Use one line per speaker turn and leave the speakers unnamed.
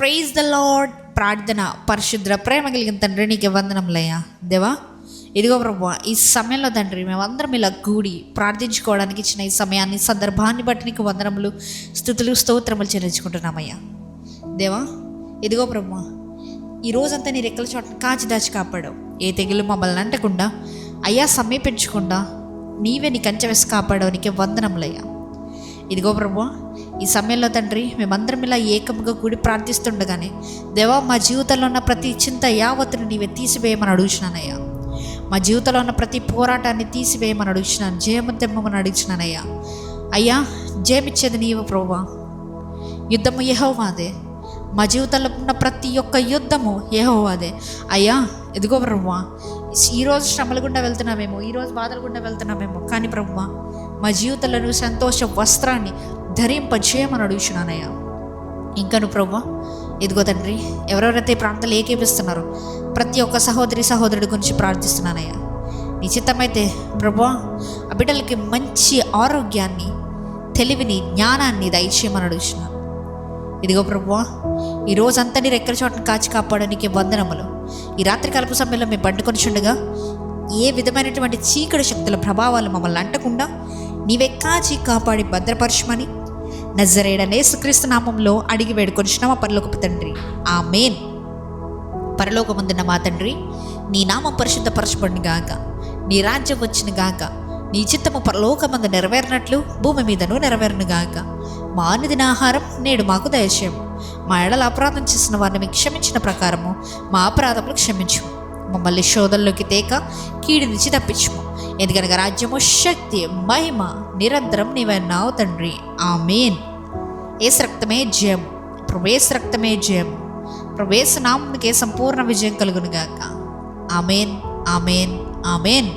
Praise the lord. ప్రార్థన. పరిశుద్ర ప్రేమ కలిగిన తండ్రి, నీకు వందనములయ్యా దేవా. ఇదిగో ప్రభువా, ఈ సమయంలో తండ్రి మేమందరం ఇలా కూడి ప్రార్థించుకోవడానికి ఇచ్చిన ఈ సమయాన్ని, సందర్భాన్ని బట్టి నీకు వందనములు, స్తుతులు, స్తోత్రములు చెల్లించుకుంటున్నామయ్యా దేవా. ఇదిగో ప్రభువా, ఈ రోజంతా నీ రెక్కల చోటను కాచి దాచి కాపాడావు. ఏ తెగులు మమ్మల్ని అంటకుండా అయ్యా సమీపించకుండా నీవే నీ కంచె వేసి కాపాడావు. నీకే వందనములయ్యా. ఇదిగో ప్రభువా, ఈ సమయంలో తండ్రి మేమందరం ఇలా ఏకముగా కూడి ప్రార్థిస్తుండగానే దేవా, మా జీవితంలో ఉన్న ప్రతి చింత యావత్తును నీవే తీసివేయమని అడుగుతున్నానయ్యా. మా జీవితంలో ఉన్న ప్రతి పోరాటాన్ని తీసివేయమని అడుగుతున్నాను. జయము తెమ్మని అడుగుతున్నానయ్యా. అయ్యా, జయమిచ్చేది నీవు ప్రభువా. యుద్ధము యెహోవాదే. మా జీవితంలో ఉన్న ప్రతి ఒక్క యుద్ధము యెహోవాదే అయ్యా. ఇదిగో ప్రభువా, ఈరోజు శ్రమల గుండా వెళ్తున్నామేమో, ఈరోజు బాధల గుండా వెళ్తున్నామేమో, కానీ ప్రభువా మా జీవితంలో నువ్వు సంతోష వస్త్రాన్ని ధరింపజేయమని అడుగుతున్నానయ్యా. ఇంకను ప్రభువా, ఇదిగో తండ్రి, ఎవరెవరైతే ప్రాంతాలు ఏకీపిస్తున్నారో ప్రతి ఒక్క సహోదరి సహోదరుడి గురించి ప్రార్థిస్తున్నానయ్యా. నీ చిత్తమైతే ప్రభువా, ఆ బిడ్డలకి మంచి ఆరోగ్యాన్ని, తెలివిని, జ్ఞానాన్ని దయచేయమని అడుగుతున్నాను. ఇదిగో ప్రభువా, ఈ రోజంతా నీ రెక్కల చోటను కాచి కాపాడడానికి వందనములు. ఈ రాత్రికాలపు సమయంలో మేము పండుకొని చుండగా ఏ విధమైనటువంటి చీకటి శక్తుల ప్రభావాలు మమ్మల్ని అంటకుండా నీవే కాచి కాపాడి భద్రపరచమని నజరేయుడైన యేసుక్రీస్తు నామంలో అడిగి వేడుకొనిచున్నాము పరలోకపు తండ్రి, ఆమేన్. పరలోకమందున్న మా తండ్రి, నీ నామం పరిశుద్ధపరచబడును గాక, నీ రాజ్యం వచ్చిన గాక, నీ చిత్తము పరలోకమందు నెరవేరినట్లు భూమి మీదను నెరవేరును గాక. మా అనుదిన ఆహారం నేడు మాకు దయచేయము. మా ఎడల అపరాధం చేసిన వారిని మీకు క్షమించిన ప్రకారము మా అపరాధములు క్షమించు. మమ్మల్ని శోధనలోకి తేక కీడు నుంచి తప్పించుము. ఎందుకనగా రాజ్యము, శక్తి, మహిమ నిరంతరం నీవన్నావు తండ్రి, ఆమేన్. యేసు రక్తమే జయం. యేసు రక్తమే జయం. యేసు నామమునకే సంపూర్ణ విజయం కలుగును గాక. ఆమేన్, ఆమేన్, ఆమేన్.